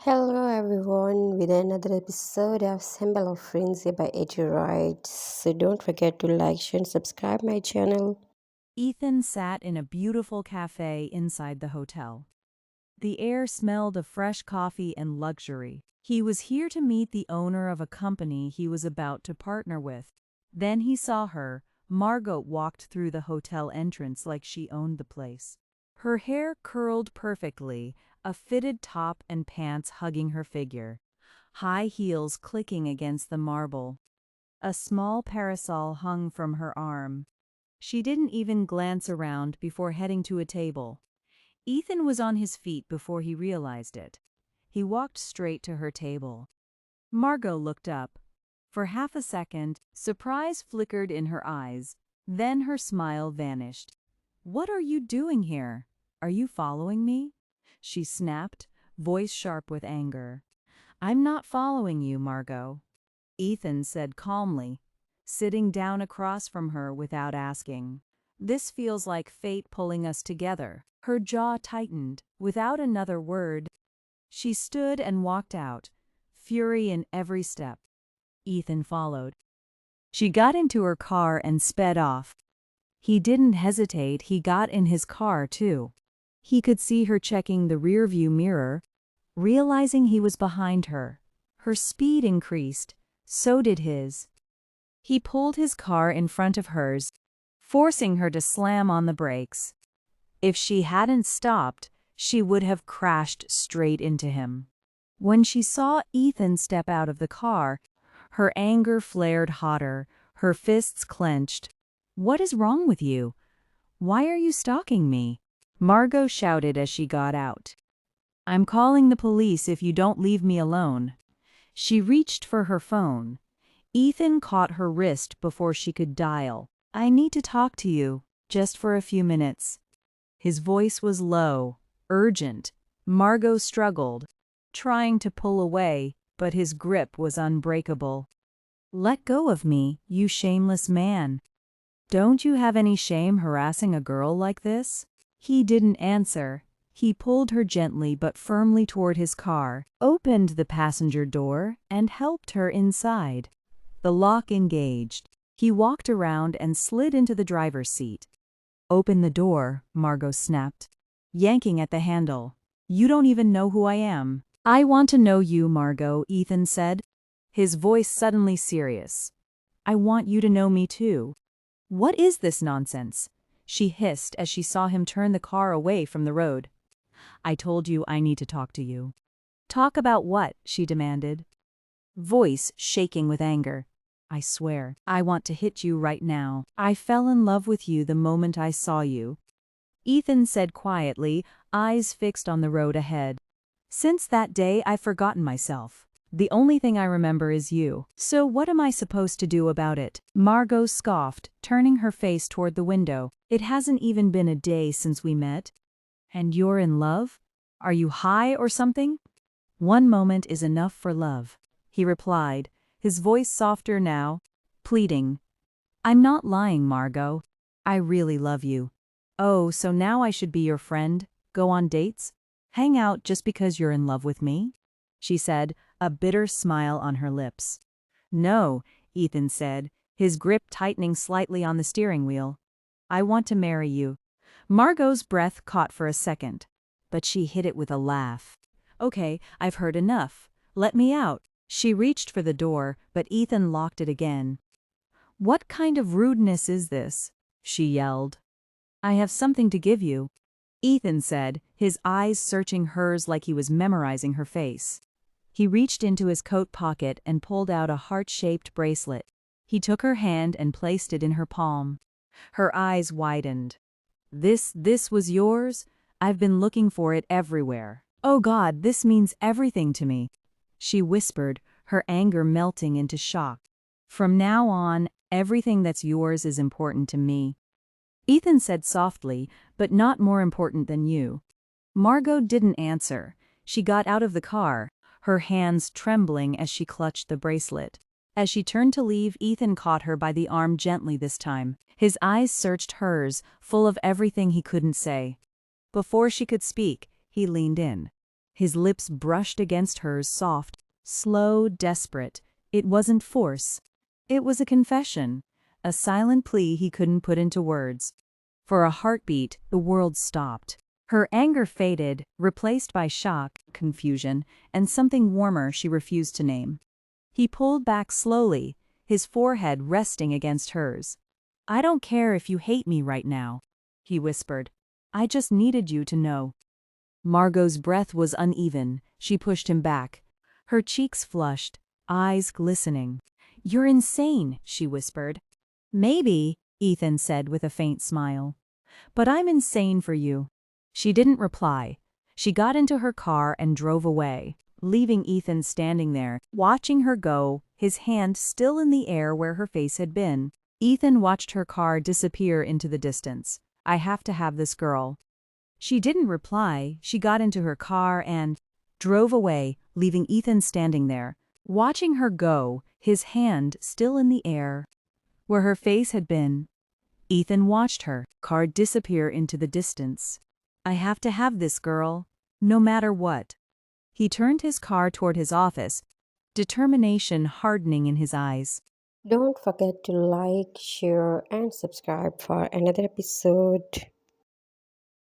Hello everyone with another episode of Symbol of Frenzy by Eddie Wright. So don't forget to like, share, and subscribe my channel. Ethan sat in a beautiful cafe inside the hotel. The air smelled of fresh coffee and luxury. He was here to meet the owner of a company he was about to partner with. Then he saw her. Margot walked through the hotel entrance like she owned the place. Her hair curled perfectly, a fitted top and pants hugging her figure, high heels clicking against the marble. A small parasol hung from her arm. She didn't even glance around before heading to a table. Ethan was on his feet before he realized it. He walked straight to her table. Margot looked up. For half a second, surprise flickered in her eyes. Then her smile vanished. "What are you doing here? Are you following me?" she snapped, voice sharp with anger. "I'm not following you, Margot," Ethan said calmly, sitting down across from her without asking. "This feels like fate pulling us together." Her jaw tightened. Without another word, she stood and walked out, fury in every step. Ethan followed. She got into her car and sped off. He didn't hesitate, he got in his car too. He could see her checking the rearview mirror, realizing he was behind her. Her speed increased, so did his. He pulled his car in front of hers, forcing her to slam on the brakes. If she hadn't stopped, she would have crashed straight into him. When she saw Ethan step out of the car, her anger flared hotter, her fists clenched. "What is wrong with you? Why are you stalking me?" Margot shouted as she got out. "I'm calling the police if you don't leave me alone." She reached for her phone. Ethan caught her wrist before she could dial. "I need to talk to you, just for a few minutes." His voice was low, urgent. Margot struggled, trying to pull away, but his grip was unbreakable. "Let go of me, you shameless man. Don't you have any shame harassing a girl like this?" He didn't answer. He pulled her gently but firmly toward his car, opened the passenger door, and helped her inside. The lock engaged. He walked around and slid into the driver's seat. "Open the door," Margot snapped, yanking at the handle. "You don't even know who I am." "I want to know you, Margot," Ethan said, his voice suddenly serious. "I want you to know me too." "What is this nonsense?" she hissed as she saw him turn the car away from the road. "I told you I need to talk to you." "Talk about what?" she demanded, voice shaking with anger. "I swear, I want to hit you right now. I fell in love with you the moment I saw you," Ethan said quietly, eyes fixed on the road ahead. "Since that day, I've forgotten myself. The only thing I remember is you. So what am I supposed to do about it?" Margot scoffed, turning her face toward the window. "It hasn't even been a day since we met. And you're in love? Are you high or something?" "One moment is enough for love," he replied, his voice softer now, pleading. "I'm not lying, Margot. I really love you." "Oh, so now I should be your friend, go on dates, hang out just because you're in love with me?" she said, a bitter smile on her lips. "No," Ethan said, his grip tightening slightly on the steering wheel. "I want to marry you." Margot's breath caught for a second, but she hit it with a laugh. "Okay, I've heard enough. Let me out." She reached for the door, but Ethan locked it again. "What kind of rudeness is this?" she yelled. "I have something to give you," Ethan said, his eyes searching hers like he was memorizing her face. He reached into his coat pocket and pulled out a heart-shaped bracelet. He took her hand and placed it in her palm. Her eyes widened. This was yours? I've been looking for it everywhere. Oh God, this means everything to me," she whispered, her anger melting into shock. "From now on, everything that's yours is important to me," Ethan said softly, "but not more important than you." Margot didn't answer. She got out of the car, her hands trembling as she clutched the bracelet. As she turned to leave, Ethan caught her by the arm gently this time. His eyes searched hers, full of everything he couldn't say. Before she could speak, he leaned in. His lips brushed against hers, soft, slow, desperate. It wasn't force. It was a confession, a silent plea he couldn't put into words. For a heartbeat, the world stopped. Her anger faded, replaced by shock, confusion, and something warmer she refused to name. He pulled back slowly, his forehead resting against hers. "I don't care if you hate me right now," he whispered. "I just needed you to know." Margot's breath was uneven. She pushed him back. Her cheeks flushed, eyes glistening. "You're insane," she whispered. "Maybe," Ethan said with a faint smile. "But I'm insane for you." She didn't reply. She got into her car and drove away, leaving Ethan standing there, watching her go, his hand still in the air where her face had been. Ethan watched her car disappear into the distance. "I have to have this girl." She didn't reply. She got into her car and drove away, leaving Ethan standing there, watching her go, his hand still in the air where her face had been. Ethan watched her car disappear into the distance. "I have to have this girl, no matter what." He turned his car toward his office, determination hardening in his eyes. Don't forget to like, share, and subscribe for another episode.